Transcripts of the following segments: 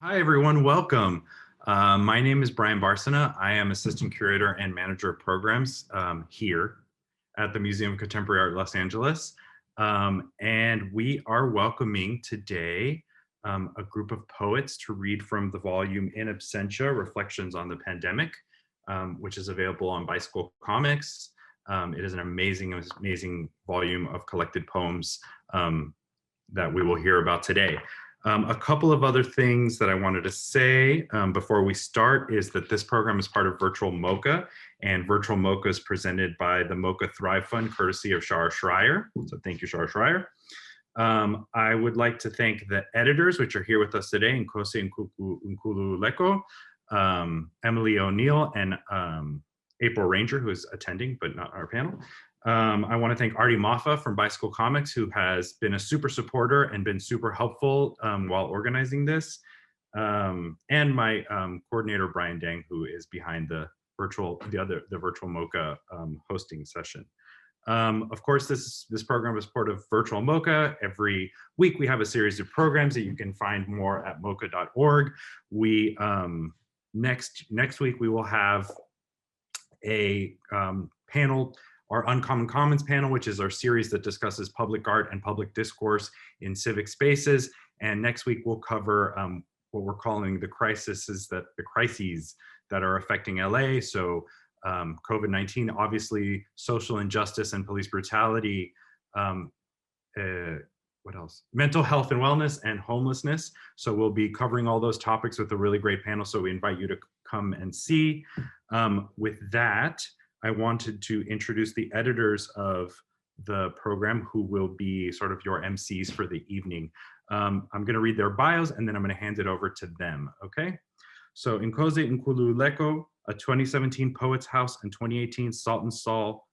Hi, everyone. Welcome. My name is Brian Barsana. I am Assistant Curator and Manager of Programs here at the Museum of Contemporary Art, Los Angeles. And we are welcoming today a group of poets to read from the volume In Absentia, Reflections on the Pandemic, which is available on Bicycle Comics. It is an amazing volume of collected poems that we will hear about today. A couple of other things that I wanted to say before we start is that this program is part of Virtual MOCA, and Virtual MOCA is presented by the MOCA Thrive Fund, courtesy of Siaara Freeman. So thank you, Siaara Freeman. I would like to thank the editors, which are here with us today, Nkosi Nkululeko, Emily O'Neill, and April Ranger, who is attending, but not our panel. I want to thank Artie Maffa from Bicycle Comics, who has been a super supporter and been super helpful while organizing this. And my coordinator, Brian Dang, who is behind the virtual MOCA hosting session. Of course, this program is part of Virtual MOCA. Every week we have a series of programs that you can find more at moca.org. We next week we will have a panel, our Uncommon Commons panel, which is our series that discusses public art and public discourse in civic spaces. And next week we'll cover what we're calling the crises that are affecting LA. So COVID-19, obviously social injustice and police brutality, what else? Mental health and wellness and homelessness. So we'll be covering all those topics with a really great panel. So we invite you to come and see. With that, I wanted to introduce the editors of the program, who will be sort of your MCs for the evening. I'm going to read their bios and then I'm going to hand it over to them. Okay. So Nkosi Nkululeko, a 2017 Poets House and 2018 Salt and Stall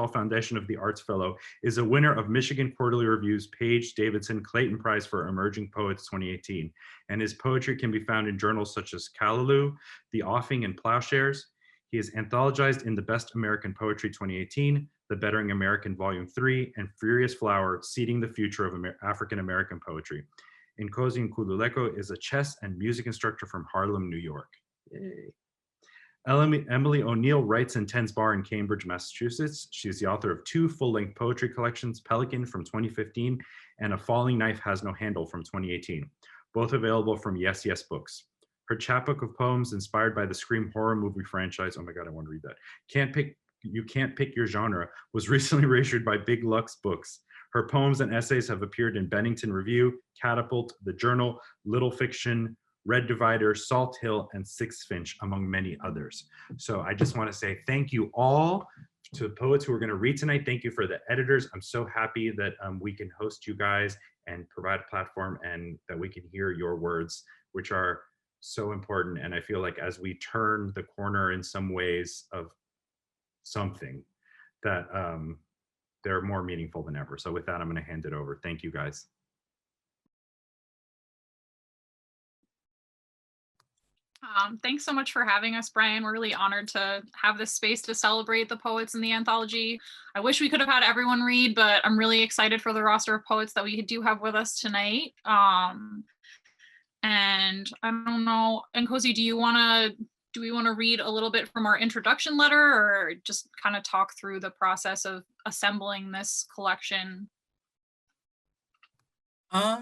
Foundation of the Arts Fellow, is a winner of Michigan Quarterly Review's Page Davidson Clayton Prize for Emerging Poets 2018. And his poetry can be found in journals such as Callaloo, The Offing, and Plowshares. He is anthologized in the Best American Poetry 2018, The Bettering American Volume 3, and Furious Flower, Seeding the Future of African American Poetry. Nkosi Nkululeko is a chess and music instructor from Harlem, New York. Yay. Emily O'Neill writes and tends bar in Cambridge, Massachusetts. She is the author of 2 full-length poetry collections, Pelican from 2015 and A Falling Knife Has No Handle from 2018, both available from Yes Yes Books. Her chapbook of poems, inspired by the Scream horror movie franchise, oh my God, I want to read that. You Can't Pick Your Genre, was recently reissued by Big Lux Books. Her poems and essays have appeared in Bennington Review, Catapult, The Journal, Little Fiction, Red Divider, Salt Hill, and Six Finch, among many others. So I just want to say thank you all to the poets who are going to read tonight. Thank you for the editors. I'm so happy that we can host you guys and provide a platform and that we can hear your words, which are so important. And I feel like as we turn the corner in some ways of something, that they're more meaningful than ever. So with that, I'm going to hand it over. Thank you, guys. Thanks so much for having us, Brian. We're really honored to have this space to celebrate the poets in the anthology. I wish we could have had everyone read, but I'm really excited for the roster of poets that we do have with us tonight. And I don't know, Nkosi, do we want to read a little bit from our introduction letter, or just kind of talk through the process of assembling this collection?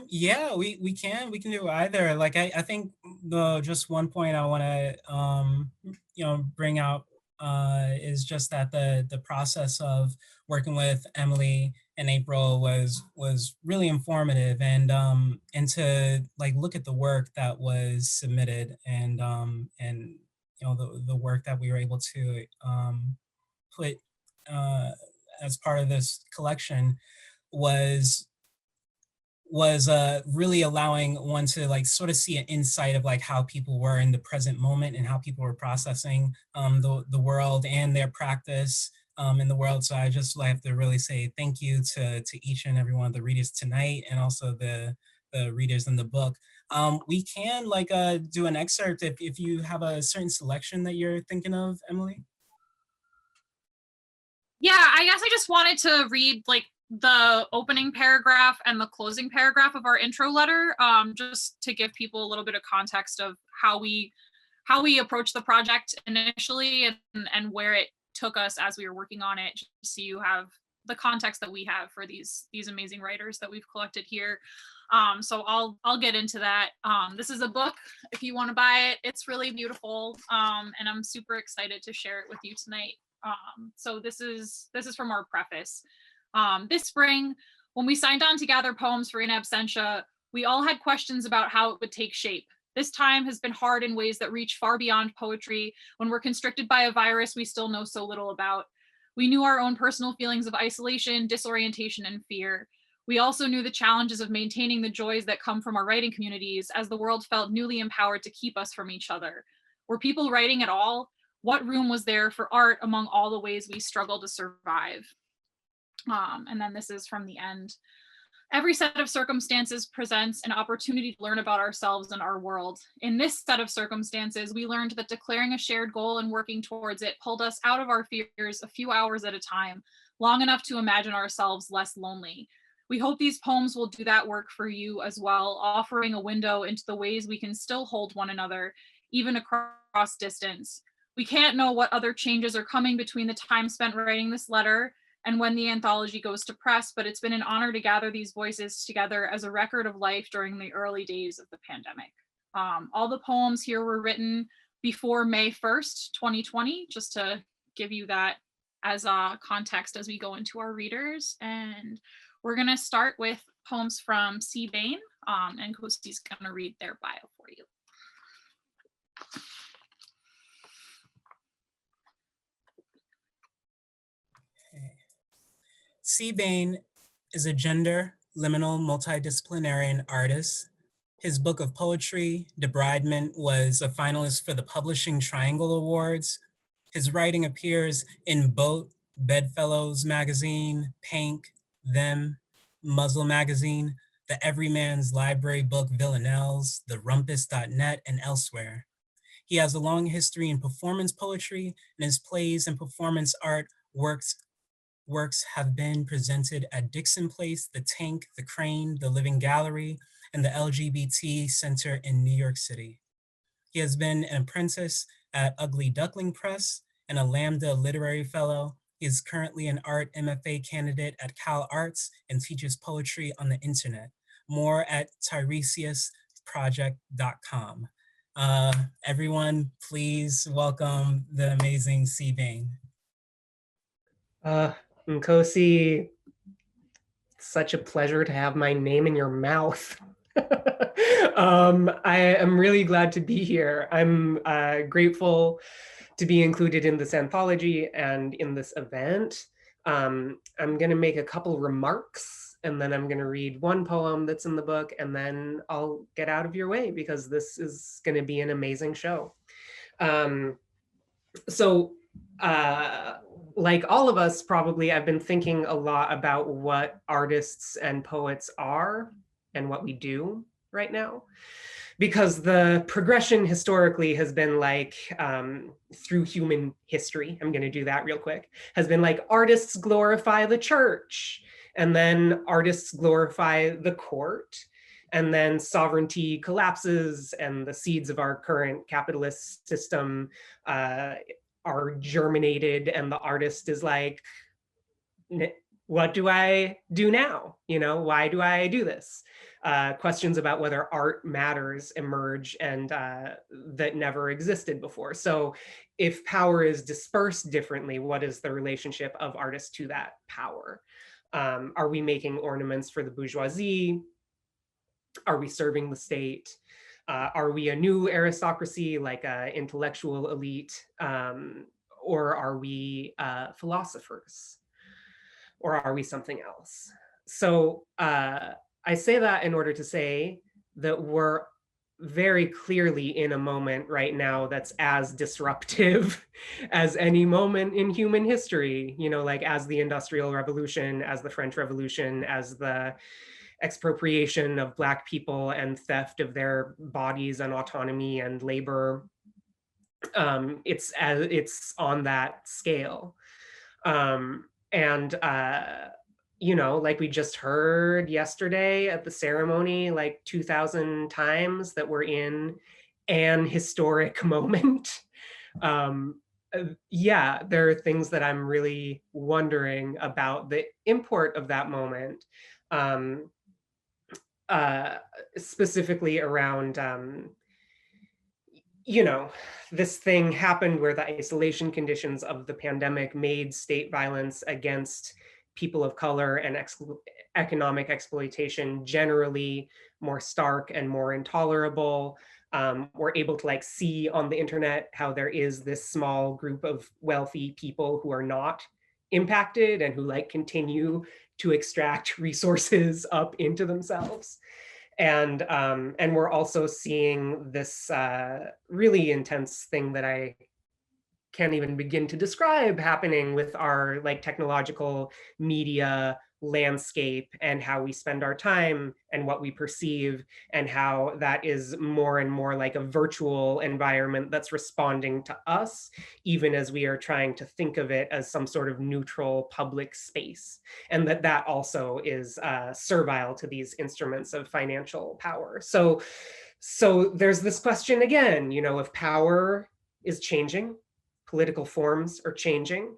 Yeah, we can do either. Like I think the just one point I want to bring out is just that the process of working with Emily and April was really informative, and to like look at the work that was submitted, and the work that we were able to put as part of this collection was really allowing one to like sort of see an insight of like how people were in the present moment and how people were processing the world and their practice in the world. So I just like to really say thank you to each and every one of the readers tonight, and also the readers in the book. We can like do an excerpt if you have a certain selection that you're thinking of, Emily. Yeah, I guess I just wanted to read like the opening paragraph and the closing paragraph of our intro letter, just to give people a little bit of context of how we approached the project initially and where it took us as we were working on it, just so you have the context that we have for these amazing writers that we've collected here. So I'll get into that. This is a book. If you want to buy it, it's really beautiful, and I'm super excited to share it with you tonight. So this is from our preface. This spring, when we signed on to gather poems for In Absentia, we all had questions about how it would take shape. This time has been hard in ways that reach far beyond poetry, when we're constricted by a virus we still know so little about. We knew our own personal feelings of isolation, disorientation, and fear. We also knew the challenges of maintaining the joys that come from our writing communities, as the world felt newly empowered to keep us from each other. Were people writing at all? What room was there for art among all the ways we struggle to survive? And then this is from the end. Every set of circumstances presents an opportunity to learn about ourselves and our world. In this set of circumstances, we learned that declaring a shared goal and working towards it pulled us out of our fears a few hours at a time, long enough to imagine ourselves less lonely. We hope these poems will do that work for you as well, offering a window into the ways we can still hold one another, even across distance. We can't know what other changes are coming between the time spent writing this letter and when the anthology goes to press, but it's been an honor to gather these voices together as a record of life during the early days of the pandemic. All the poems here were written before May 1st, 2020, just to give you that as a context as we go into our readers. And we're gonna start with poems from Bain, and Nkosi's gonna read their bio for you. Bain is a gender liminal multidisciplinarian artist. His book of poetry, Debridement, was a finalist for the Publishing Triangle Awards. His writing appears in Boat, Bedfellows Magazine, Pank, Them, Muzzle Magazine, the Everyman's Library book Villanelles, the Rumpus.net, and elsewhere. He has a long history in performance poetry, and his plays and performance art works have been presented at Dixon Place, the Tank, the Crane, the Living Gallery, and the LGBT Center in New York City. He has been an apprentice at Ugly Duckling Press and a Lambda Literary Fellow. He is currently an art MFA candidate at Cal Arts and teaches poetry on the internet. More at TiresiasProject.com. Everyone, please welcome the amazing Bain. Nkosi, such a pleasure to have my name in your mouth. I am really glad to be here. I'm grateful to be included in this anthology and in this event. I'm going to make a couple remarks, and then I'm going to read one poem that's in the book, and then I'll get out of your way because this is going to be an amazing show. Like all of us, probably, I've been thinking a lot about what artists and poets are and what we do right now. Because the progression historically has been like, through human history, I'm going to do that real quick, has been like artists glorify the church, and then artists glorify the court, and then sovereignty collapses and the seeds of our current capitalist system are germinated, and the artist is like, what do I do now? You know, why do I do this? Questions about whether art matters emerge, and that never existed before. So if power is dispersed differently, what is the relationship of artists to that power? Are we making ornaments for the bourgeoisie? Are we serving the state? Are we a new aristocracy, like an intellectual elite? Or are we philosophers? Or are we something else? So I say that in order to say that we're very clearly in a moment right now that's as disruptive as any moment in human history, you know, like as the Industrial Revolution, as the French Revolution, as the expropriation of Black people and theft of their bodies and autonomy and labor. It's on that scale. And you know, like we just heard yesterday at the ceremony, like 2,000 times, that we're in an historic moment. Yeah, there are things that I'm really wondering about the import of that moment, um, specifically around, you know, this thing happened where the isolation conditions of the pandemic made state violence against people of color and economic exploitation generally more stark and more intolerable. We're able to like see on the internet how there is this small group of wealthy people who are not impacted and who like continue to extract resources up into themselves. And we're also seeing this really intense thing that I can't even begin to describe happening with our like technological media landscape and how we spend our time and what we perceive, and how that is more and more like a virtual environment that's responding to us, even as we are trying to think of it as some sort of neutral public space, and that also is servile to these instruments of financial power. So there's this question again, you know, if power is changing, political forms are changing,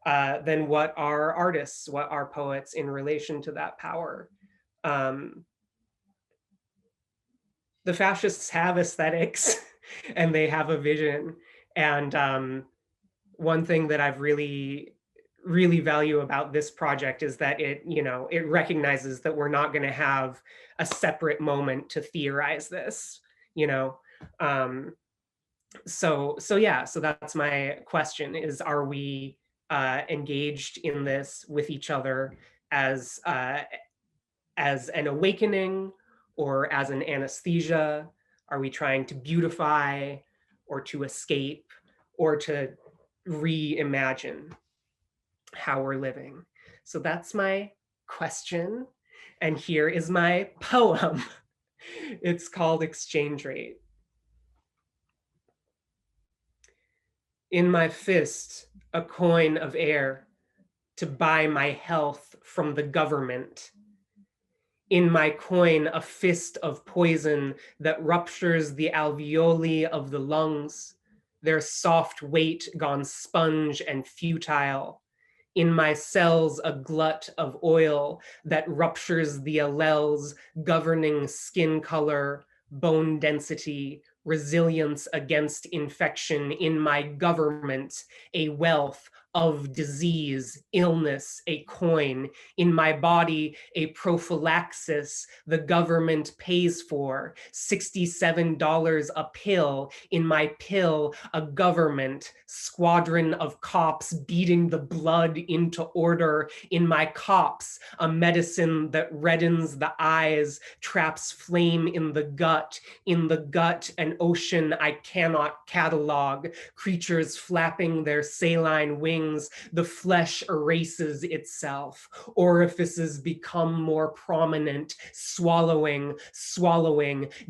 then what are artists, what are poets in relation to that power? The fascists have aesthetics and they have a vision. And one thing that I've really value about this project is that it, you know, it recognizes that we're not going to have a separate moment to theorize this, you know. So yeah, so that's my question: is are we engaged in this with each other as an awakening or as an anesthesia? Are we trying to beautify or to escape or to reimagine how we're living? So that's my question. And here is my poem. It's called Exchange Rate. In my fist, a coin of air to buy my health from the government. In my coin, a fist of poison that ruptures the alveoli of the lungs, their soft weight gone sponge and futile. In my cells, a glut of oil that ruptures the alleles governing skin color, bone density, resilience against infection. In my government, a wealth of disease, illness, a coin. In my body, a prophylaxis the government pays for, $67 a pill. In my pill, a government squadron of cops beating the blood into order. In my cops, a medicine that reddens the eyes, traps flame in the gut. In the gut, an ocean I cannot catalog, creatures flapping their saline wings. The flesh erases itself. Orifices become more prominent, swallowing,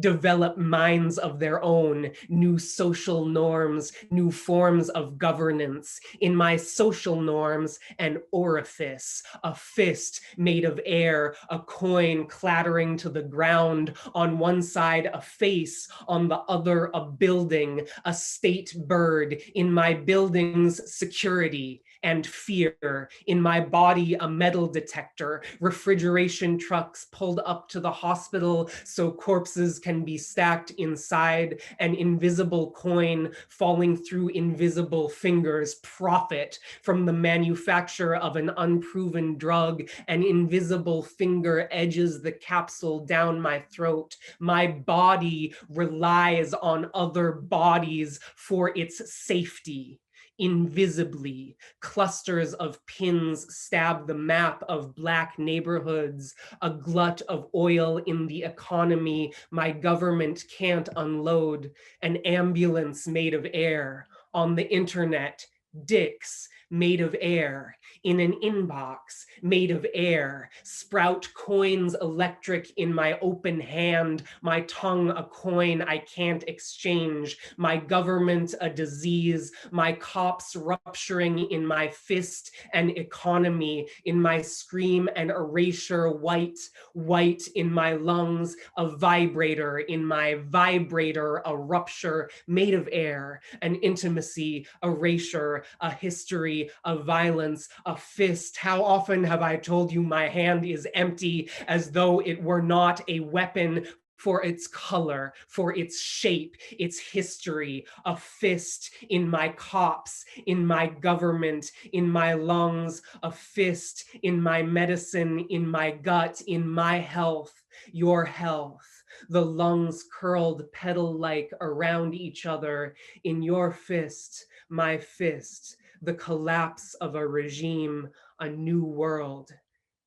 develop minds of their own, new social norms, new forms of governance. In my social norms, an orifice, a fist made of air, a coin clattering to the ground. On one side, a face, on the other, a building, a state bird. In my building's security and fear. In my body, a metal detector, refrigeration trucks pulled up to the hospital so corpses can be stacked inside, an invisible coin falling through invisible fingers, profit from the manufacture of an unproven drug. An invisible finger edges the capsule down my throat. My body relies on other bodies for its safety. Invisibly, clusters of pins stab the map of Black neighborhoods, a glut of oil in the economy my government can't unload, an ambulance made of air. On the internet, dicks, made of air, in an inbox made of air, sprout coins electric in my open hand, my tongue a coin I can't exchange, my government a disease, my cops rupturing in my fist, an economy in my scream and erasure, white, white in my lungs, a vibrator in my vibrator, a rupture made of air, an intimacy, erasure, a history, a violence, a fist. How often have I told you my hand is empty, as though it were not a weapon for its color, for its shape, its history, a fist in my cops, in my government, in my lungs, a fist in my medicine, in my gut, in my health, your health, the lungs curled petal-like around each other, in your fist, my fist, the collapse of a regime, a new world,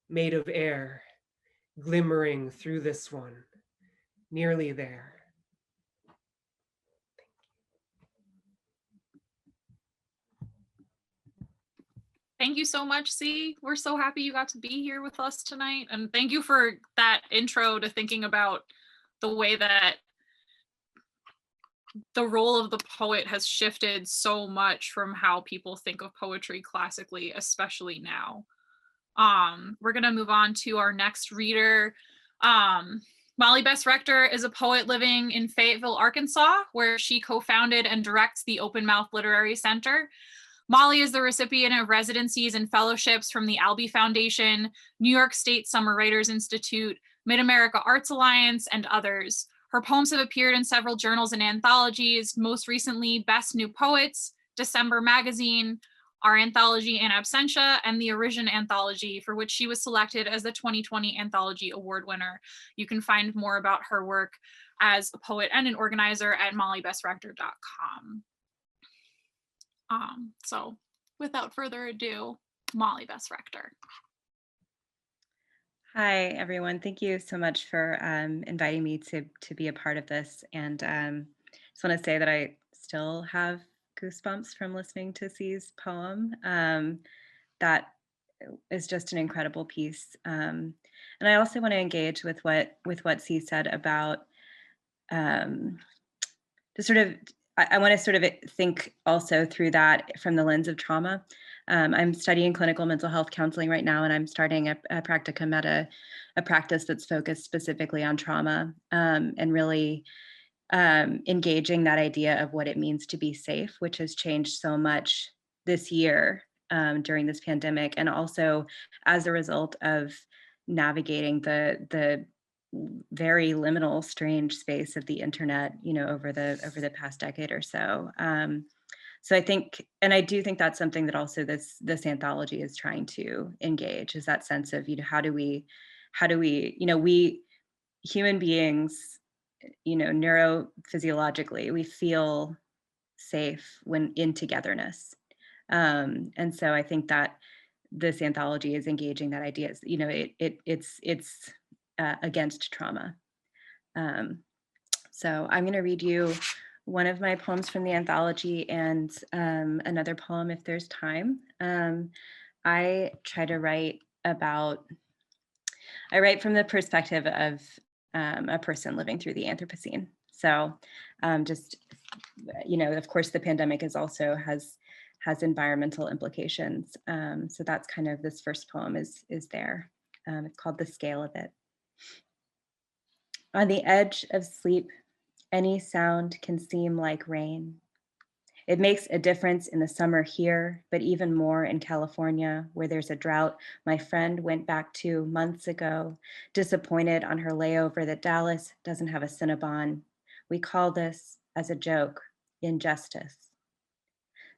made of air, glimmering through this one, nearly there. Thank you so much, C. We're so happy you got to be here with us tonight. And thank you for that intro to thinking about the way that the role of the poet has shifted so much from how people think of poetry classically, especially now. We're gonna move on to our next reader. Bess Rector is a poet living in Fayetteville, Arkansas, where she co-founded and directs the Open Mouth Literary Center. Molly is the recipient of residencies and fellowships from the Albee Foundation, New York State Summer Writers Institute, Mid-America Arts Alliance, and others. Her poems have appeared in several journals and anthologies, most recently Best New Poets, December Magazine, our anthology In Absentia, and the Origin Anthology, for which she was selected as the 2020 Anthology Award winner. You can find more about her work as a poet and an organizer at mollybessrector.com. So without further ado, Bess Rector. Hi, everyone. Thank you so much for inviting me to be a part of this. And just want to say that I still have goosebumps from listening to C's poem. That is just an incredible piece. And I also want to engage with what C said about the sort of, I want to sort of think also through that from the lens of trauma. I'm studying clinical mental health counseling right now, and I'm starting a practicum at a practice that's focused specifically on trauma, and really engaging that idea of what it means to be safe, which has changed so much this year during this pandemic, and also as a result of navigating the very liminal, strange space of the internet, over the past decade or so. So I think, and I do think that's something that also this anthology is trying to engage, is that sense of, how do we, we human beings, neurophysiologically, we feel safe when in togetherness. And so I think that this anthology is engaging that idea. It's against trauma. So I'm going to read you one of my poems from the anthology and another poem if there's time. I try to write I write from the perspective of a person living through the Anthropocene. So just, of course, the pandemic has environmental implications. So that's kind of, this first poem is there. It's called The Scale of It. On the edge of sleep, any sound can seem like rain. It makes a difference in the summer here, but even more in California, where there's a drought my friend went back to months ago, disappointed on her layover that Dallas doesn't have a Cinnabon. We call this, as a joke, injustice.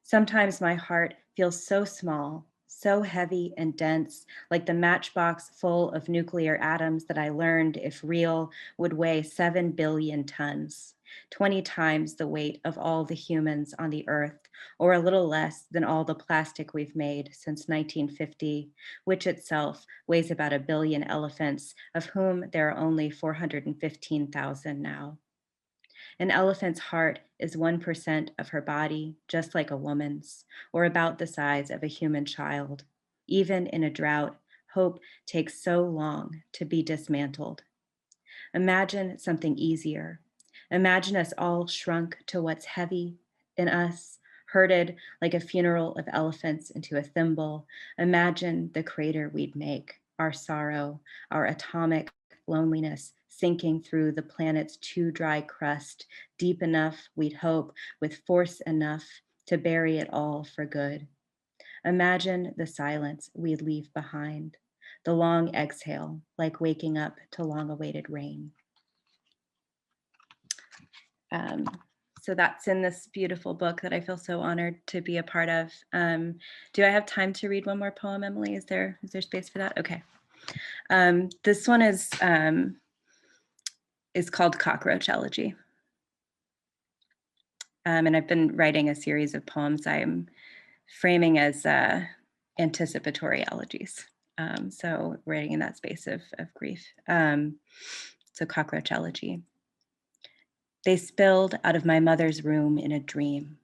Sometimes my heart feels so small, so heavy and dense, like the matchbox full of nuclear atoms that I learned, if real, would weigh 7 billion tons, 20 times the weight of all the humans on the earth, or a little less than all the plastic we've made since 1950, which itself weighs about 1 billion elephants, of whom there are only 415,000 now. An elephant's heart is 1% of her body, just like a woman's, or about the size of a human child. Even in a drought, hope takes so long to be dismantled. Imagine something easier. Imagine us all shrunk to what's heavy in us, herded like a funeral of elephants into a thimble. Imagine the crater we'd make, our sorrow, our atomic loneliness sinking through the planet's too dry crust, deep enough, we'd hope, with force enough to bury it all for good. Imagine the silence we'd leave behind, the long exhale, like waking up to long-awaited rain. So that's in this beautiful book that I feel so honored to be a part of. Do I have time to read one more poem, Emily? Is there space for that? Okay. This one is called Cockroach Elegy. And I've been writing a series of poems I'm framing as anticipatory elegies. So writing in that space of grief. So Cockroach Elegy. They spilled out of my mother's room in a dream.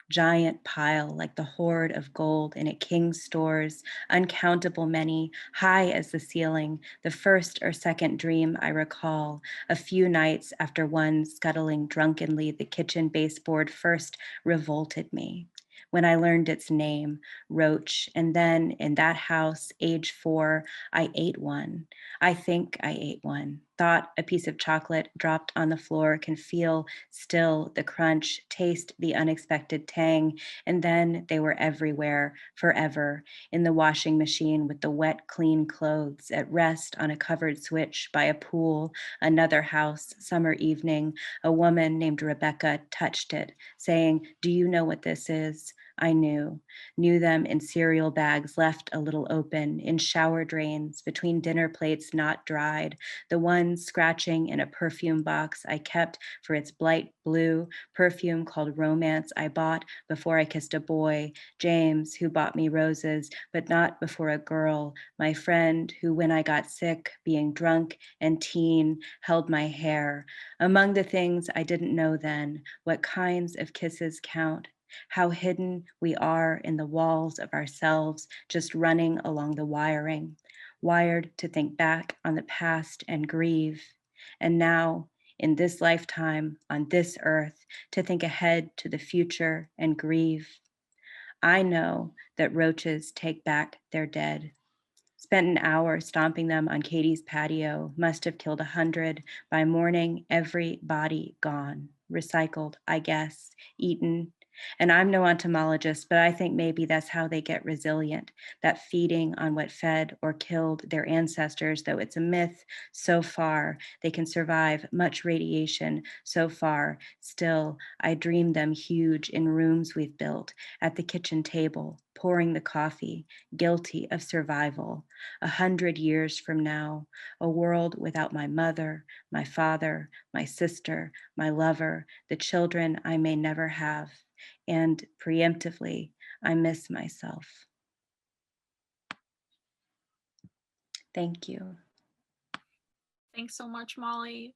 Giant pile like the hoard of gold in a king's stores, uncountable many, high as the ceiling, the first or second dream I recall, a few nights after one scuttling drunkenly the kitchen baseboard first revolted me. When I learned its name, roach, and then in that house, age 4, I ate one. I think I ate one. Thought a piece of chocolate dropped on the floor can feel still the crunch, taste the unexpected tang, and then they were everywhere, forever, in the washing machine with the wet, clean clothes, at rest on a covered switch by a pool, another house, summer evening, a woman named Rebecca touched it, saying, "Do you know what this is?" I knew them in cereal bags left a little open, in shower drains, between dinner plates not dried, the one scratching in a perfume box I kept for its bright blue perfume called Romance I bought before I kissed a boy, James, who bought me roses, but not before a girl, my friend who, when I got sick, being drunk and teen, held my hair. Among the things I didn't know then, what kinds of kisses count, how hidden we are in the walls of ourselves, just running along the wiring, wired to think back on the past and grieve. And now, in this lifetime, on this earth, to think ahead to the future and grieve. I know that roaches take back their dead. Spent an hour stomping them on Katie's patio, must have killed 100. By morning, every body gone, recycled, I guess, eaten. And I'm no entomologist, but I think maybe that's how they get resilient, that feeding on what fed or killed their ancestors, though it's a myth so far. They can survive much radiation so far. Still, I dream them huge in rooms we've built, at the kitchen table, pouring the coffee, guilty of survival. 100 years from now, a world without my mother, my father, my sister, my lover, the children I may never have. And preemptively, I miss myself. Thank you. Thanks so much, Molly.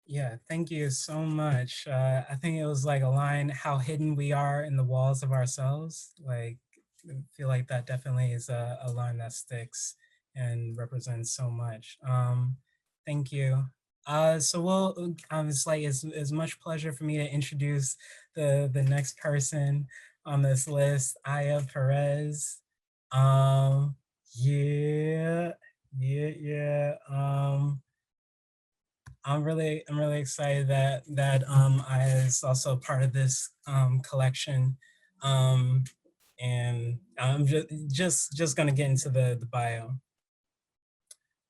Yeah, thank you so much. I think it was like a line, how hidden we are in the walls of ourselves. Like, I feel like that definitely is a line that sticks and represents so much. Thank you. So it's like it's much pleasure for me to introduce the next person on this list, Aya Perez. Yeah. I'm really excited that Aya is also part of this collection, and I'm just gonna get into the bio.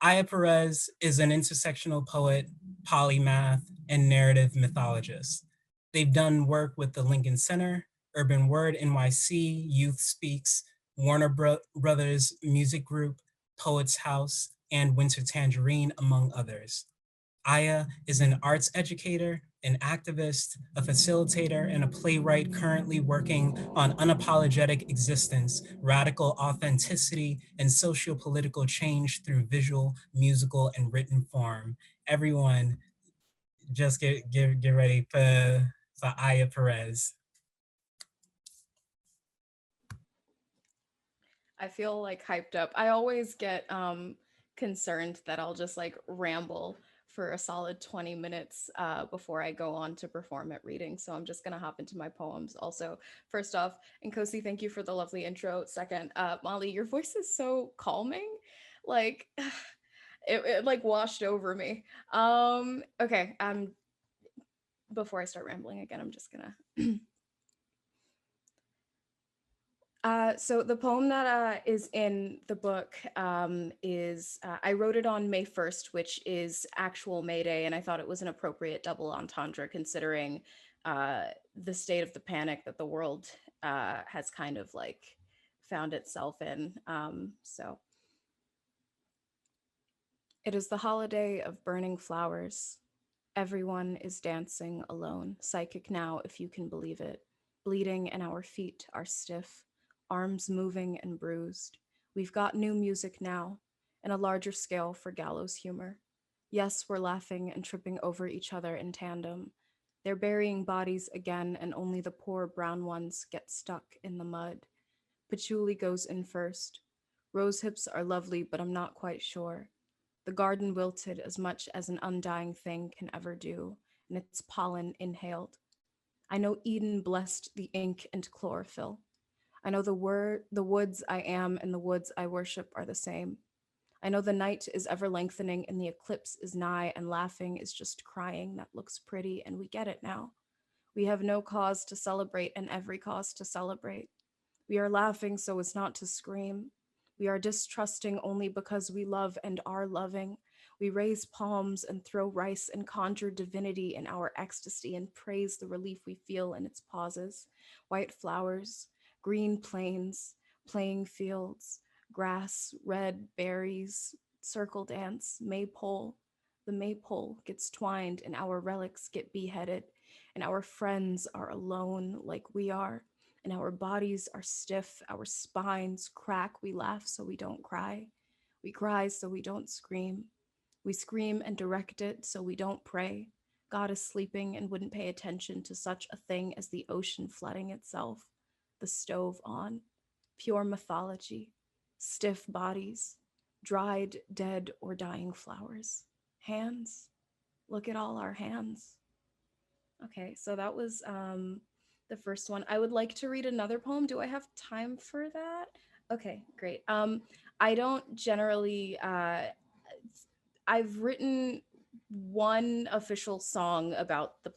Aya Perez is an intersectional poet, polymath, and narrative mythologist. They've done work with the Lincoln Center, Urban Word NYC, Youth Speaks, Warner Brothers Music Group, Poets House, and Winter Tangerine, among others. Aya is an arts educator, an activist, a facilitator, and a playwright currently working on unapologetic existence, radical authenticity, and socio-political change through visual, musical, and written form. Everyone, just get ready for Aya Perez. I feel like hyped up. I always get concerned that I'll just like ramble for a solid 20 minutes before I go on to perform at reading. So I'm just gonna hop into my poems. Also, first off, Nkosi, thank you for the lovely intro. Second, Molly, your voice is so calming. Like it like washed over me. Okay, before I start rambling again, I'm just gonna so the poem that is in the book is I wrote it on May 1st, which is actual May Day, and I thought it was an appropriate double entendre considering the state of the panic that the world has kind of like found itself in. So it is the holiday of burning flowers. Everyone is dancing alone, psychic now, if you can believe it. Bleeding and our feet are stiff, arms moving and bruised. We've got new music now, and a larger scale for gallows humor. Yes, we're laughing and tripping over each other in tandem. They're burying bodies again, and only the poor brown ones get stuck in the mud. Patchouli goes in first. Rose hips are lovely, but I'm not quite sure. The garden wilted as much as an undying thing can ever do, and its pollen inhaled. I know Eden blessed the ink and chlorophyll. I know the woods I am and the woods I worship are the same. I know the night is ever lengthening and the eclipse is nigh, and laughing is just crying that looks pretty, and we get it now. We have no cause to celebrate and every cause to celebrate. We are laughing so as not to scream. We are distrusting only because we love and are loving. We raise palms and throw rice and conjure divinity in our ecstasy and praise the relief we feel in its pauses. White flowers, green plains, playing fields, grass, red berries, circle dance, maypole. The maypole gets twined and our relics get beheaded, and our friends are alone like we are, and our bodies are stiff, our spines crack. We laugh so we don't cry. We cry so we don't scream. We scream and direct it so we don't pray. God is sleeping and wouldn't pay attention to such a thing as the ocean flooding itself. The stove on. Pure mythology. Stiff bodies. Dried, dead, or dying flowers. Hands. Look at all our hands. Okay, so that was the first one. I would like to read another poem. Do I have time for that? Okay, great. I don't generally, I've written one official song about the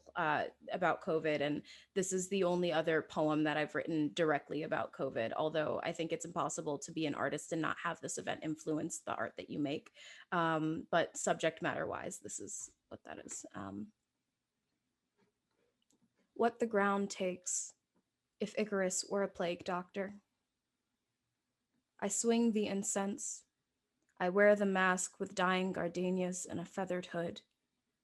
about COVID, and this is the only other poem that I've written directly about COVID. Although I think it's impossible to be an artist and not have this event influence the art that you make. But subject matter wise, this is what that is. What the ground takes, if Icarus were a plague doctor. I swing the incense. I wear the mask with dying gardenias and a feathered hood.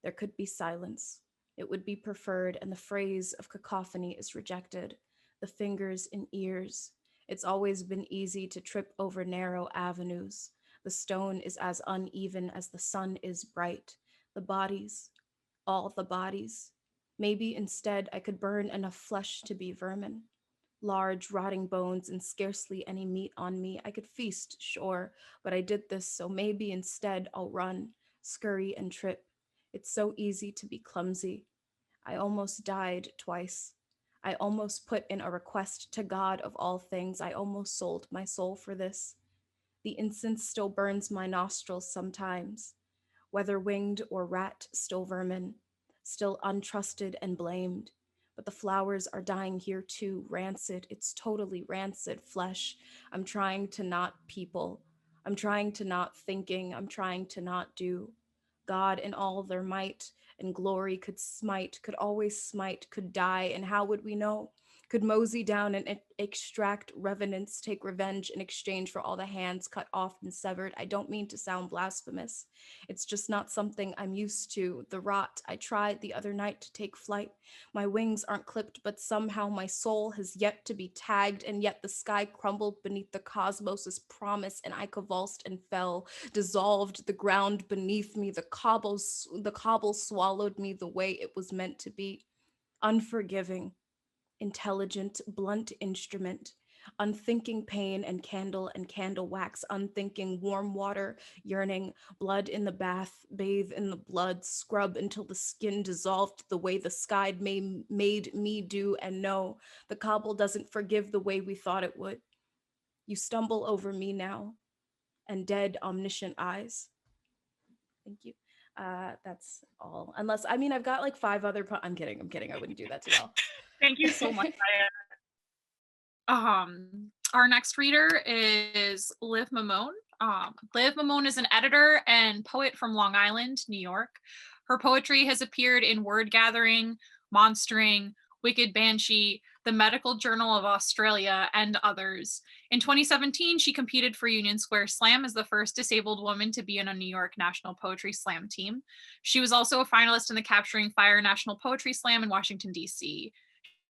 There could be silence. It would be preferred, and the phrase of cacophony is rejected. The fingers in ears. It's always been easy to trip over narrow avenues. The stone is as uneven as the sun is bright. The bodies, all the bodies. Maybe instead I could burn enough flesh to be vermin. Large, rotting bones and scarcely any meat on me. I could feast, sure, but I did this, so maybe instead I'll run, scurry and trip. It's so easy to be clumsy. I almost died twice. I almost put in a request to God of all things. I almost sold my soul for this. The incense still burns my nostrils sometimes. Whether winged or rat, still vermin, still untrusted and blamed. But the flowers are dying here too, rancid. It's totally rancid flesh. I'm trying to not people. I'm trying to not thinking. I'm trying to not do. God in all their might and glory could smite, could always smite, could die. And how would we know? could mosey down and extract revenants, take revenge in exchange for all the hands cut off and severed. I don't mean to sound blasphemous. It's just not something I'm used to. The rot. I tried the other night to take flight. My wings aren't clipped, but somehow my soul has yet to be tagged, and yet the sky crumbled beneath the cosmos's promise, and I convulsed and fell, dissolved the ground beneath me. The cobble swallowed me the way it was meant to be. Unforgiving, intelligent, blunt instrument, unthinking pain and candle wax, unthinking warm water, yearning, blood in the bath, bathe in the blood, scrub until the skin dissolved the way the sky made me do, and no, the cobble doesn't forgive the way we thought it would. You stumble over me now, and dead, omniscient eyes. Thank you. That's all. Unless, I mean, I've got like 5 other, I'm kidding. I wouldn't do that to y'all. Thank you so much, Aya. Our next reader is Liv Mammone. Liv Mammone is an editor and poet from Long Island, New York. Her poetry has appeared in Word Gathering, Monstering, Wicked Banshee, the Medical Journal of Australia, and others. In 2017, she competed for Union Square Slam as the first disabled woman to be in a New York National Poetry Slam team. She was also a finalist in the Capturing Fire National Poetry Slam in Washington, D.C.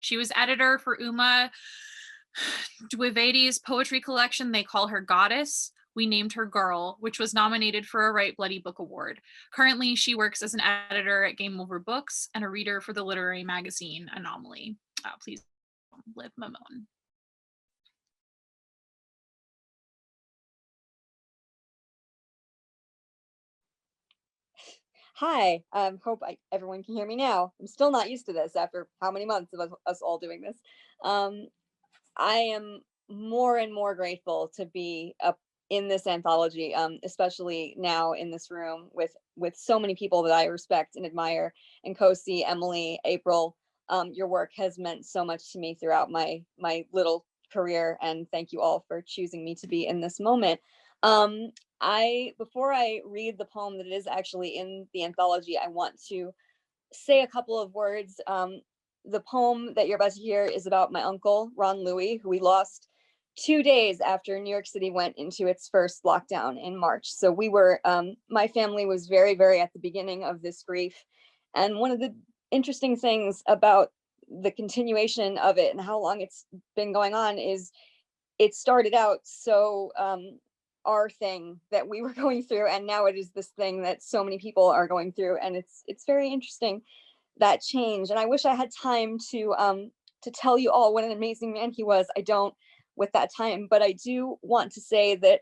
She was editor for Uma Dwivedi's poetry collection, They Call Her Goddess. We Named Her Girl, which was nominated for a Write Bloody Book Award. Currently, she works as an editor at Game Over Books and a reader for the literary magazine Anomaly. Please, Liv Mammone. Hi, hope everyone can hear me now. I'm still not used to this after how many months of us all doing this. I am more and more grateful to be in this anthology, especially now in this room with so many people that I respect and admire. Nkosi, Emily, April, your work has meant so much to me throughout my little career, and thank you all for choosing me to be in this moment. Before I read the poem that is actually in the anthology, I want to say a couple of words. The poem that you're about to hear is about my uncle, Ron Louie, who we lost 2 days after New York City went into its first lockdown in March. So we were, my family was very, very at the beginning of this grief. And one of the interesting things about the continuation of it and how long it's been going on is it started out so our thing that we were going through, and now it is this thing that so many people are going through, and it's very interesting, that change. And I wish I had time to tell you all what an amazing man he was. I don't with that time, but I do want to say that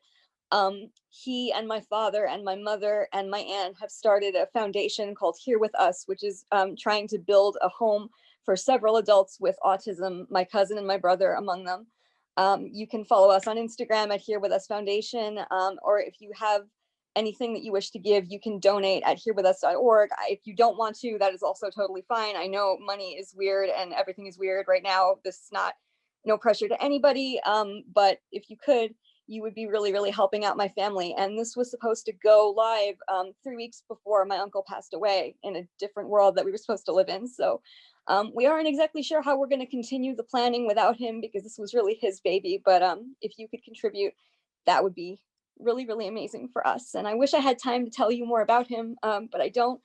he and my father and my mother and my aunt have started a foundation called Here With Us, which is trying to build a home for several adults with autism, my cousin and my brother among them. You can follow us on Instagram at Here With Us Foundation, or if you have anything that you wish to give, you can donate at herewithus.org. If you don't want to, that is also totally fine. I know money is weird and everything is weird right now. This is no pressure to anybody, but if you could, you would be really, really helping out my family. And this was supposed to go live 3 weeks before my uncle passed away in a different world that we were supposed to live in. So we aren't exactly sure how we're going to continue the planning without him, because this was really his baby. But if you could contribute, that would be really, really amazing for us. And I wish I had time to tell you more about him, but I don't.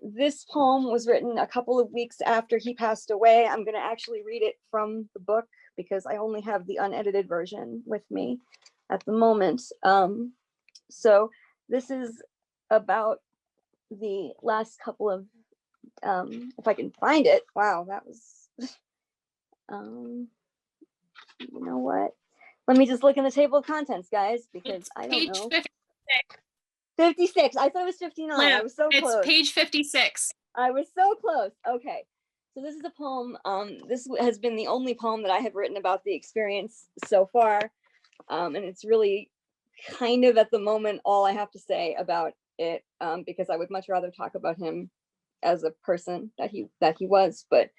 This poem was written a couple of weeks after he passed away. I'm going to actually read it from the book because I only have the unedited version with me at the moment. So this is about the last couple of, if I can find it. Wow, that was, you know what? Let me just look in the table of contents, guys, because It's I don't page know. 56. 56. I thought it was 59. Liv, I was so close. It's page 56. I was so close. Okay. So this is a poem. This has been the only poem that I have written about the experience so far. And it's really kind of at the moment all I have to say about it, because I would much rather talk about him as a person that he was. But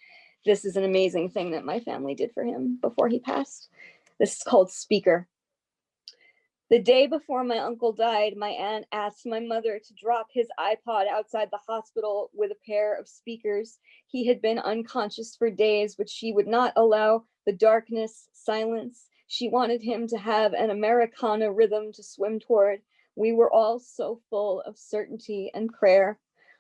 this is an amazing thing that my family did for him before he passed. This is called Speaker. The day before my uncle died, my aunt asked my mother to drop his iPod outside the hospital with a pair of speakers. He had been unconscious for days, but she would not allow the darkness, silence. She wanted him to have an Americana rhythm to swim toward. We were all so full of certainty and prayer.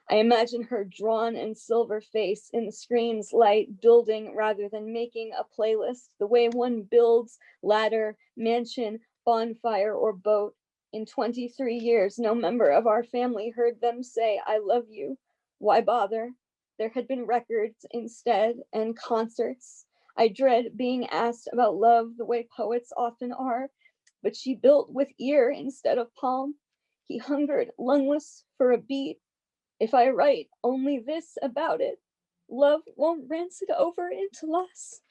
I imagine her drawn and silver face in the screen's light, building rather than making a playlist, the way one builds ladder, mansion, bonfire, or boat. In 23 years, no member of our family heard them say, I love you. Why bother? There had been records instead and concerts. I dread being asked about love the way poets often are, but she built with ear instead of palm. He hungered, lungless, for a beat. If I write only this about it, love won't rancid over into loss.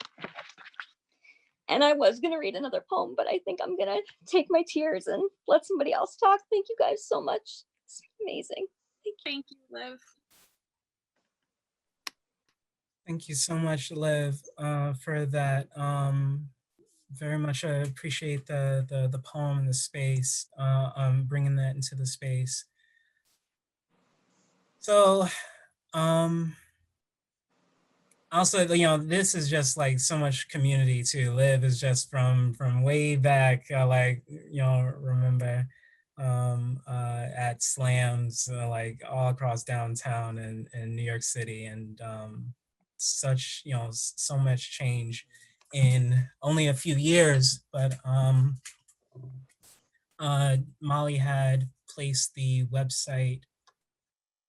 And I was gonna read another poem, but I think I'm gonna take my tears and let somebody else talk. Thank you guys so much. It's amazing. Thank you, Liv. Thank you so much, Liv, for that. Very much appreciate the poem and the space, bringing that into the space. So, also, this is just like so much community too. Liv is just from way back, remember at slams, like all across downtown in New York City, and such, so much change in only a few years. But Molly had placed the website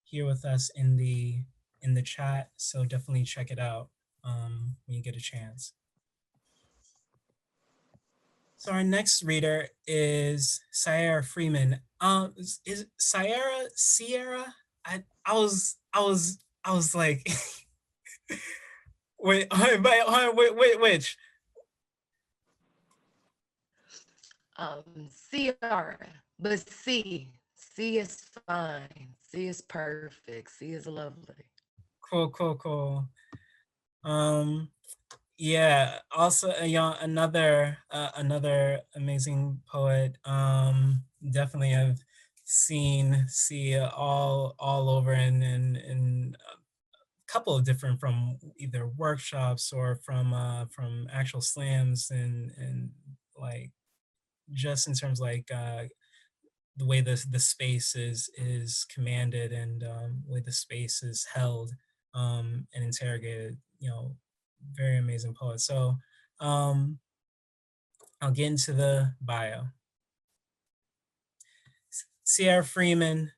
here with us in the chat, so definitely check it out when you get a chance. So our next reader is Sierra Freeman. Is Sierra? I was like, wait, which? Siaara, but C is fine. C is perfect. C is lovely. Cool. Yeah. Also, another amazing poet. Definitely have seen C all over in a couple of different, from either workshops or from actual slams, and like just in terms like the way the space is commanded, and the way the space is held and interrogated. Very amazing poet. So I'll get into the bio. Sierra Freeman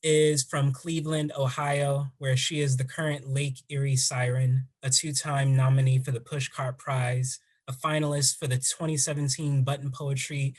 is from Cleveland, Ohio, where she is the current Lake Erie Siren, a two-time nominee for the Pushcart Prize, a finalist for the 2017 Button Poetry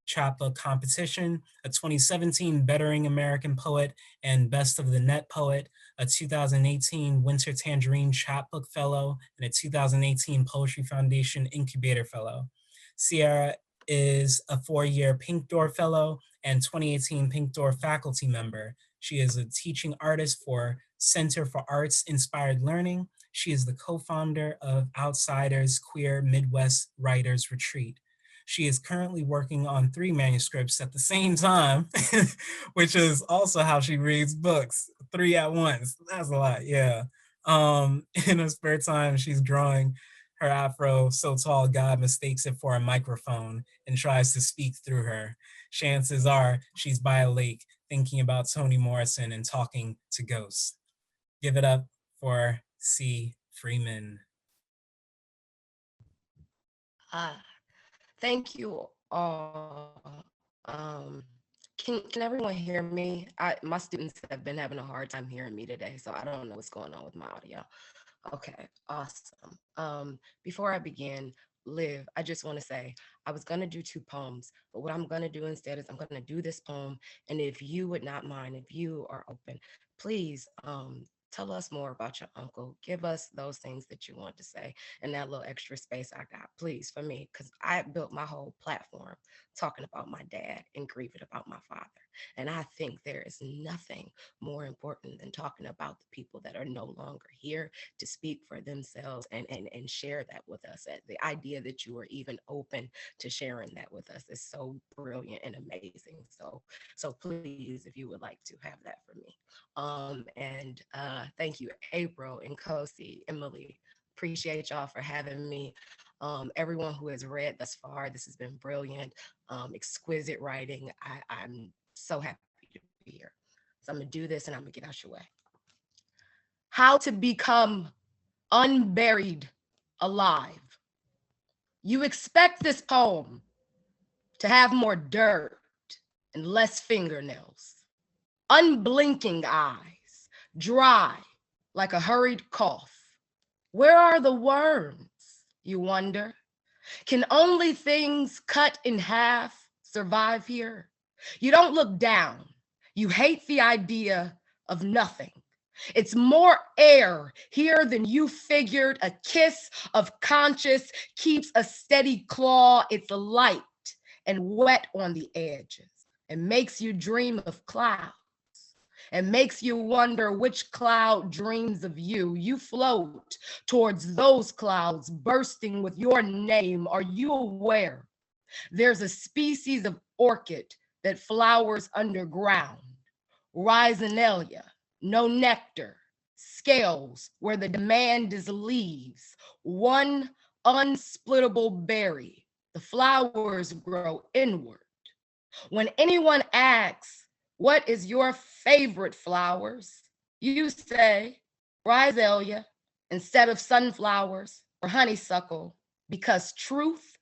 Chapbook Competition, a 2017 Bettering American Poet and Best of the Net Poet, a 2018 Winter Tangerine Chapbook Fellow, and a 2018 Poetry Foundation Incubator Fellow. Sierra is a 4-year Pink Door Fellow and 2018 Pink Door faculty member. She is a teaching artist for Center for Arts Inspired Learning. She is the co-founder of Outsiders Queer Midwest Writers Retreat. She is currently working on 3 manuscripts at the same time, which is also how she reads books, 3 at once. That's a lot, yeah. In her spare time, she's drawing her afro so tall God mistakes it for a microphone and tries to speak through her. Chances are she's by a lake thinking about Toni Morrison and talking to ghosts. Give it up for C. Freeman. Thank you all. Can everyone hear me? My students have been having a hard time hearing me today, so I don't know what's going on with my audio. Okay, awesome. Before I begin, Liv, I just want to say I was going to do 2 poems, but what I'm going to do instead is I'm going to do this poem. And if you would not mind, if you are open, please tell us more about your uncle. Give us those things that you want to say and that little extra space I got, please, for me, because I built my whole platform talking about my dad and grieving about my father. And I think there is nothing more important than talking about the people that are no longer here to speak for themselves and share that with us. The idea that you are even open to sharing that with us is so brilliant and amazing. So please, if you would like to have that for me. And thank you, April and Nkosi, Emily. Appreciate y'all for having me. Everyone who has read thus far, this has been brilliant, exquisite writing. I'm so happy to be here. So I'm gonna do this and I'm gonna get out your way. How to become unburied alive. You expect this poem to have more dirt and less fingernails, unblinking eyes, dry like a hurried cough. Where are the worms, you wonder? Can only things cut in half survive here? You don't look down. You hate the idea of nothing. It's more air here than you figured. A kiss of conscience keeps a steady claw. It's light and wet on the edges and makes you dream of clouds and makes you wonder which cloud dreams of you. You float towards those clouds bursting with your name. Are you aware there's a species of orchid that flowers underground? Rhizonelia, no nectar, scales where the demand is leaves, one unsplittable berry. The flowers grow inward. When anyone asks, what is your favorite flowers? You say Rhizolia instead of sunflowers or honeysuckle, because truth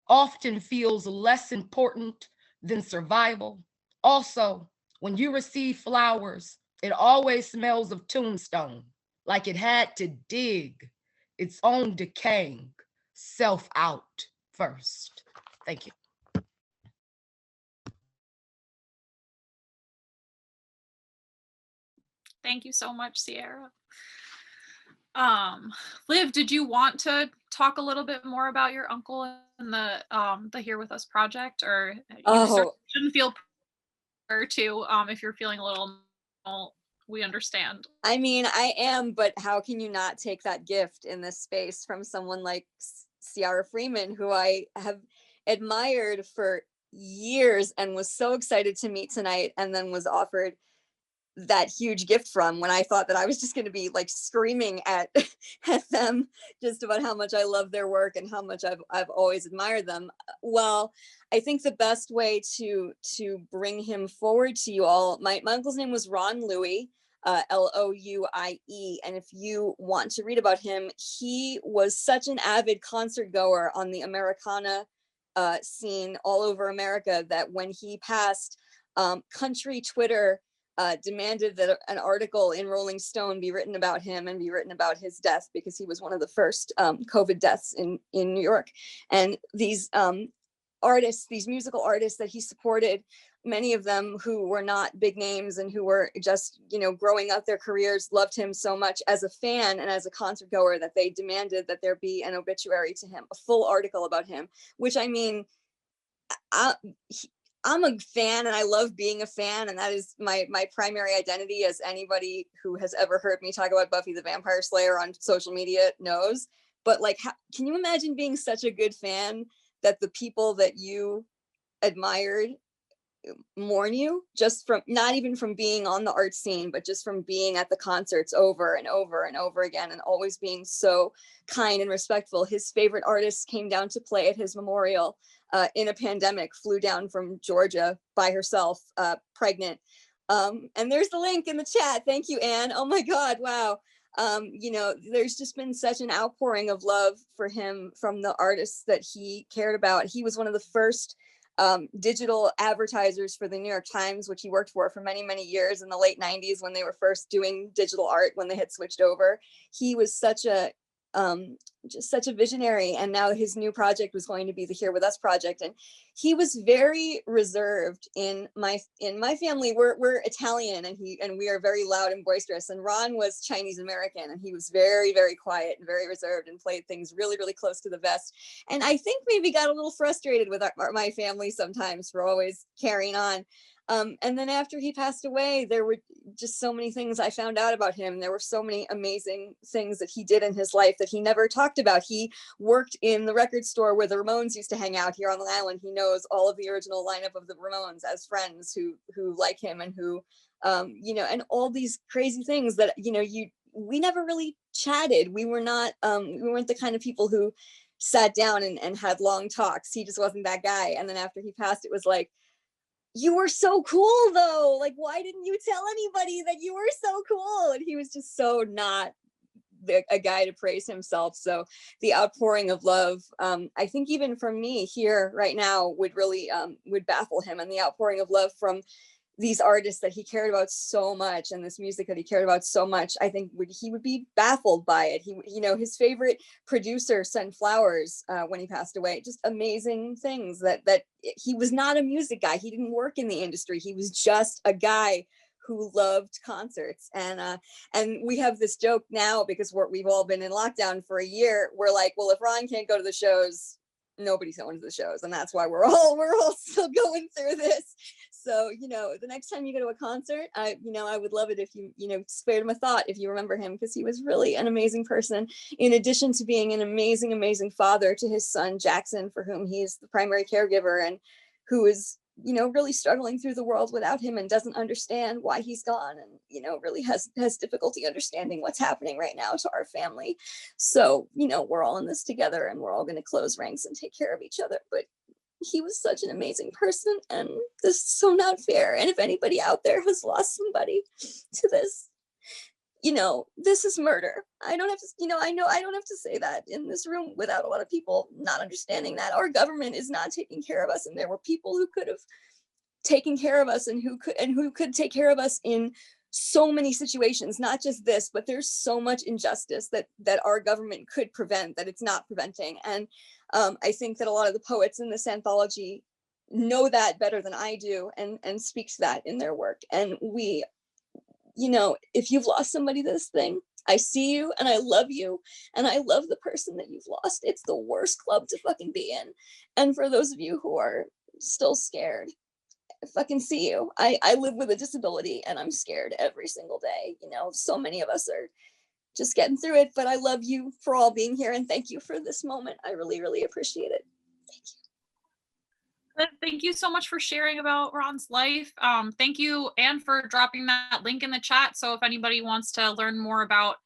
often feels less important than survival. Also, when you receive flowers, it always smells of tombstone, like it had to dig its own decaying self out first. Thank you. Thank you so much, Sierra. Liv, did you want to talk a little bit more about your uncle and the Here With Us project, or you shouldn't feel pressure to if you're feeling a little, we understand. I mean, I am, but how can you not take that gift in this space from someone like Siaara Freeman, who I have admired for years and was so excited to meet tonight, and then was offered that huge gift from, when I thought that I was just going to be like screaming at them just about how much I love their work and how much I've always admired them. Well, I think the best way to bring him forward to you all, my uncle's name was Ron Louie, Louie, and if you want to read about him, he was such an avid concert goer on the Americana scene all over America that when he passed, country Twitter demanded that an article in Rolling Stone be written about him and be written about his death, because he was one of the first COVID deaths in New York. And these artists, these musical artists that he supported, many of them who were not big names and who were just, you know, growing up their careers, loved him so much as a fan and as a concert goer that they demanded that there be an obituary to him, a full article about him, which, I mean, I'm a fan and I love being a fan, and that is my primary identity, as anybody who has ever heard me talk about Buffy the Vampire Slayer on social media knows. But like, can you imagine being such a good fan that the people that you admired mourn you, just from, not even from being on the art scene, but just from being at the concerts over and over and over again, and always being so kind and respectful? His favorite artists came down to play at his memorial in a pandemic, flew down from Georgia by herself, pregnant. And there's the link in the chat. Thank you, Anne. Oh my God, wow. You know, there's just been such an outpouring of love for him from the artists that he cared about. He was one of the first digital advertisers for the New York Times, which he worked for many, many years in the late 90s when they were first doing digital art, when they had switched over. He was such a just such a visionary, and now his new project was going to be the Here With Us project. And he was very reserved. In my family, we're Italian, and we are very loud and boisterous, and Ron was Chinese American, and he was very, very quiet and very reserved and played things really, really close to the vest. And I think maybe got a little frustrated with my family sometimes for always carrying on. And then after he passed away, there were just so many things I found out about him. There were so many amazing things that he did in his life that he never talked about. He worked in the record store where the Ramones used to hang out here on the island. He knows all of the original lineup of the Ramones as friends who like him and who, you know, and all these crazy things that, you know, we never really chatted. We weren't the kind of people who sat down and had long talks. He just wasn't that guy. And then after he passed, it was like, you were so cool though. Like, why didn't you tell anybody that you were so cool? And he was just so not a guy to praise himself. So the outpouring of love, I think even from me here right now would really would baffle him. And the outpouring of love from these artists that he cared about so much and this music that he cared about so much, I think he would be baffled by it. He, you know, his favorite producer sent flowers when he passed away. Just amazing things that he was not a music guy. He didn't work in the industry. He was just a guy who loved concerts. And we have this joke now because we've all been in lockdown for a year. We're like, well, if Ron can't go to the shows, nobody's going to the shows, and that's why we're all still going through this. So, you know, the next time you go to a concert, I would love it if you spared him a thought, if you remember him, because he was really an amazing person. In addition to being an amazing, amazing father to his son Jackson, for whom he's the primary caregiver, and who is, you know, really struggling through the world without him and doesn't understand why he's gone, and, you know, really has difficulty understanding what's happening right now to our family. So, you know, we're all in this together, and we're all going to close ranks and take care of each other. But he was such an amazing person, and this is so not fair. And if anybody out there has lost somebody to this, you know, this is murder. I don't have to, you know, I don't have to say that in this room without a lot of people not understanding that our government is not taking care of us. And there were people who could have taken care of us and who could take care of us in so many situations, not just this, but there's so much injustice that our government could prevent that it's not preventing. And I think that a lot of the poets in this anthology know that better than I do and speak to that in their work. And we, you know, if you've lost somebody to this thing, I see you and I love you and I love the person that you've lost. It's the worst club to fucking be in. And for those of you who are still scared, I fucking see you. I live with a disability and I'm scared every single day. You know, so many of us are just getting through it, but I love you for all being here and thank you for this moment. I really, really appreciate it. Thank you. Thank you so much for sharing about Ron's life. Thank you, Anne, for dropping that link in the chat. So if anybody wants to learn more about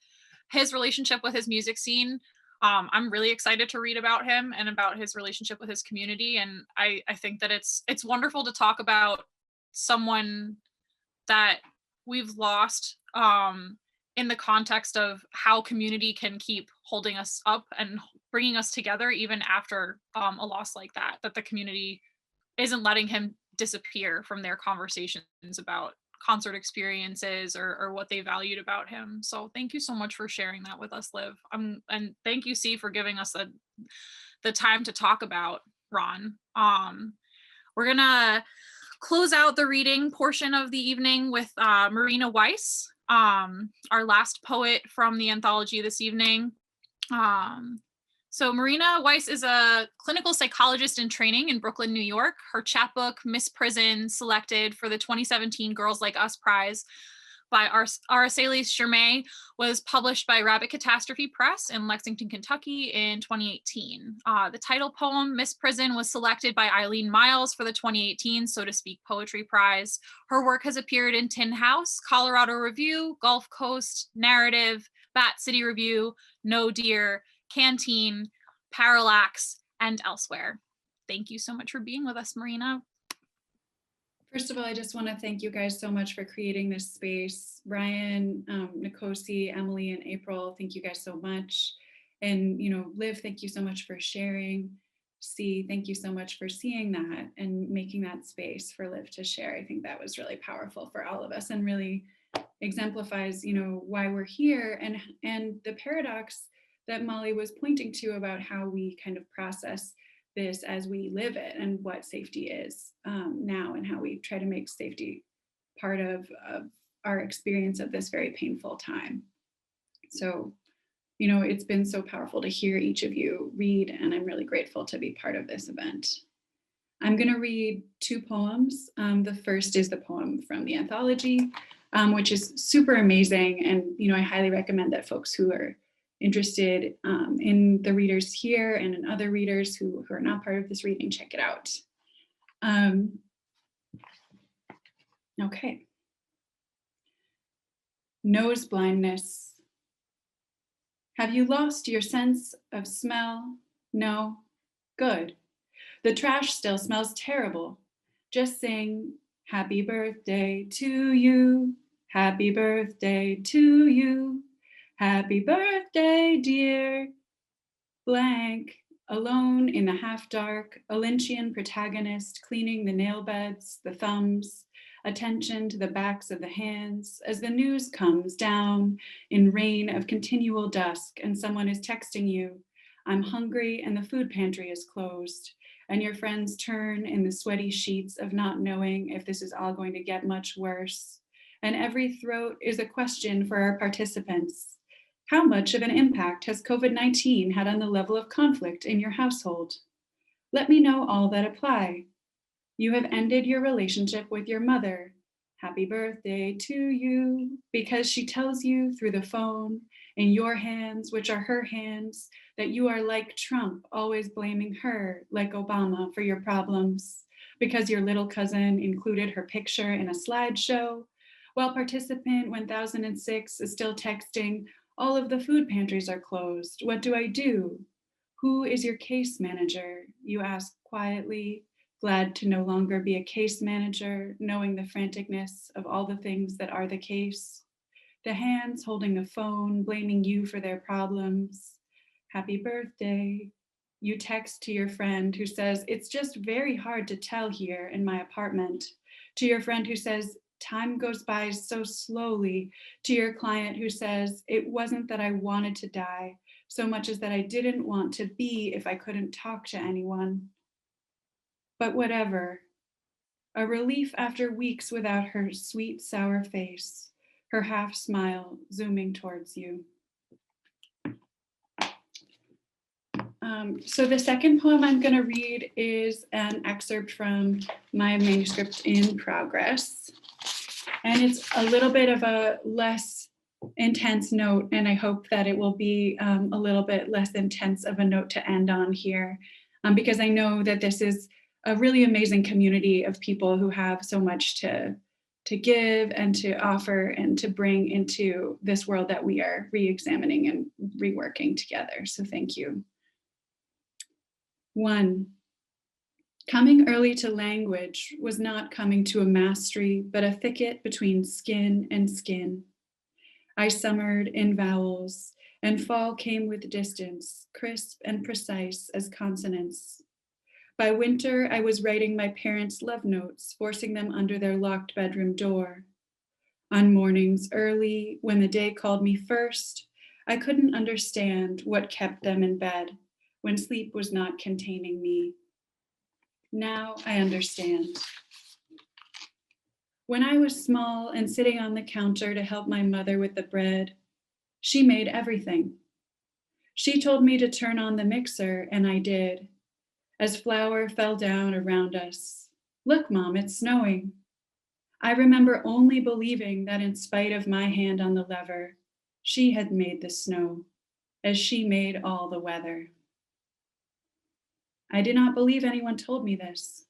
his relationship with his music scene, I'm really excited to read about him and about his relationship with his community. And I think that it's wonderful to talk about someone that we've lost in the context of how community can keep holding us up and bringing us together even after a loss like that the community isn't letting him disappear from their conversations about concert experiences or what they valued about him. So thank you so much for sharing that with us, Liv. And thank you, C, for giving us the time to talk about Ron. We're gonna close out the reading portion of the evening with Marina Weiss, our last poet from the anthology this evening. So Marina Weiss is a clinical psychologist in training in Brooklyn, New York. Her chapbook, Miss Prison, selected for the 2017 Girls Like Us Prize by Araceli Shermay, was published by Rabbit Catastrophe Press in Lexington, Kentucky in 2018. The title poem, Miss Prison, was selected by Eileen Miles for the 2018 So to Speak Poetry Prize. Her work has appeared in Tin House, Colorado Review, Gulf Coast, Narrative, Bat City Review, No Dear, Canteen, Parallax, and elsewhere. Thank you so much for being with us, Marina. First of all, I just want to thank you guys so much for creating this space. Brian, Nkosi, Emily, and April, thank you guys so much. And, you know, Liv, thank you so much for sharing. C, thank you so much for seeing that and making that space for Liv to share. I think that was really powerful for all of us and really exemplifies, you know, why we're here and the paradox that Molly was pointing to about how we kind of process this as we live it and what safety is now and how we try to make safety part of our experience of this very painful time. So, you know, it's been so powerful to hear each of you read, and I'm really grateful to be part of this event. I'm going to read two poems. The first is the poem from the anthology, which is super amazing. And, I highly recommend that folks who are interested in the readers here and in other readers who are not part of this reading, check it out. Okay. Nose blindness. Have you lost your sense of smell? No? Good. The trash still smells terrible. Just sing, happy birthday to you. Happy birthday to you. Happy birthday, dear. Blank, alone in the half dark, a Lynchian protagonist cleaning the nail beds, the thumbs, attention to the backs of the hands as the news comes down in rain of continual dusk and someone is texting you, I'm hungry and the food pantry is closed, and your friends turn in the sweaty sheets of not knowing if this is all going to get much worse. And every throat is a question for our participants. How much of an impact has COVID-19 had on the level of conflict in your household? Let me know all that apply. You have ended your relationship with your mother. Happy birthday to you, because she tells you through the phone, in your hands, which are her hands, that you are like Trump, always blaming her, like Obama, for your problems, because your little cousin included her picture in a slideshow, while participant 1006 is still texting, all of the food pantries are closed. What do I do? Who is your case manager? You ask quietly, glad to no longer be a case manager, knowing the franticness of all the things that are the case. The hands holding the phone, blaming you for their problems. Happy birthday. You text to your friend who says, it's just very hard to tell here in my apartment. To your friend who says, time goes by so slowly. To your client who says, it wasn't that I wanted to die, so much as that I didn't want to be if I couldn't talk to anyone. But whatever. A relief after weeks without her sweet, sour face, her half smile zooming towards you. So the second poem I'm going to read is an excerpt from my manuscript in progress. And it's a little bit of a less intense note, and I hope that it will be a little bit less intense of a note to end on here, because I know that this is a really amazing community of people who have so much to give and to offer and to bring into this world that we are re-examining and reworking together. So thank you. 1. Coming early to language was not coming to a mastery, but a thicket between skin and skin. I summered in vowels, and fall came with distance, crisp and precise as consonants. By winter, I was writing my parents' love notes, forcing them under their locked bedroom door. On mornings early, when the day called me first, I couldn't understand what kept them in bed when sleep was not containing me. Now I understand. When I was small and sitting on the counter to help my mother with the bread, she made everything. She told me to turn on the mixer, and I did. As flour fell down around us. Look, Mom, it's snowing. I remember only believing that in spite of my hand on the lever, she had made the snow, as she made all the weather. I did not believe anyone told me this.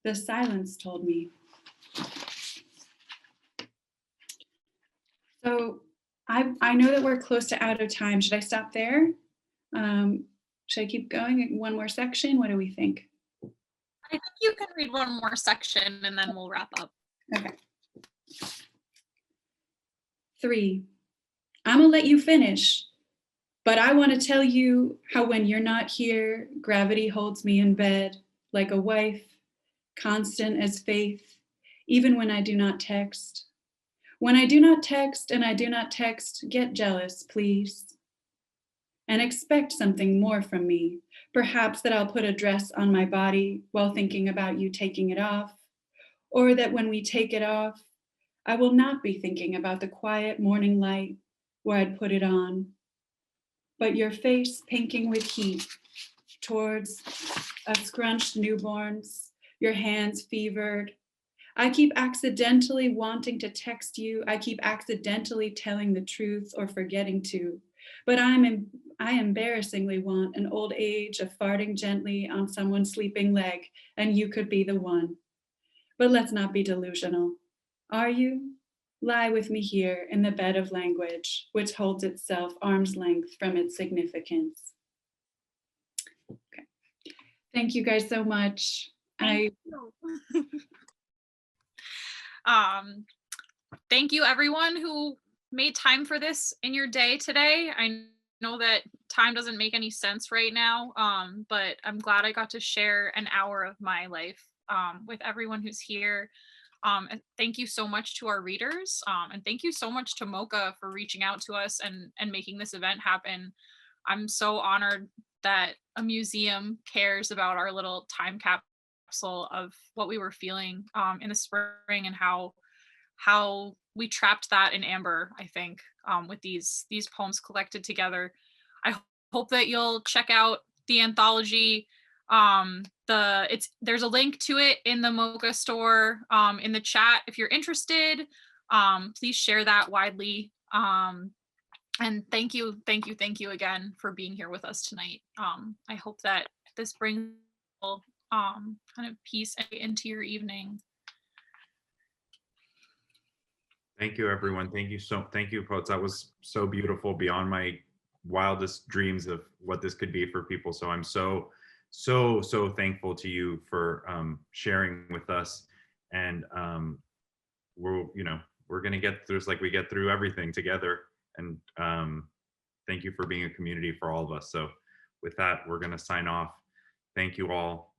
The silence told me. So I know that we're close to out of time. Should I stop there? Should I keep going? One more section? What do we think? I think you can read one more section and then we'll wrap up. Okay. 3. I'm gonna let you finish, but I want to tell you how when you're not here, gravity holds me in bed like a wife, constant as faith, even when I do not text. When I do not text and I do not text, get jealous, please. And expect something more from me. Perhaps that I'll put a dress on my body while thinking about you taking it off, or that when we take it off, I will not be thinking about the quiet morning light where I'd put it on, but your face pinking with heat towards of scrunched newborns, your hands fevered. I keep accidentally wanting to text you. I keep accidentally telling the truth or forgetting to. But I embarrassingly want an old age of farting gently on someone's sleeping leg, and you could be the one. But let's not be delusional. Are you? Lie with me here in the bed of language, which holds itself arm's length from its significance. Okay. Thank you guys so much. Thank you everyone who made time for this in your day today. I know that time doesn't make any sense right now, but I'm glad I got to share an hour of my life with everyone who's here. And thank you so much to our readers, and thank you so much to MOCA for reaching out to us and making this event happen. I'm so honored that a museum cares about our little time capsule of what we were feeling in the spring, and how we trapped that in amber, I think, with these poems collected together. I hope that you'll check out the anthology. There's a link to it in the MOCA store in the chat if you're interested. Please share that widely. And thank you again for being here with us tonight. I hope that this brings kind of peace into your evening. Thank you, everyone. Thank you, poets. That was so beautiful, beyond my wildest dreams of what this could be for people. So I'm so thankful to you for sharing with us. And we're gonna get through, like we get through everything together. And thank you for being a community for all of us. So with that, we're gonna sign off. Thank you all.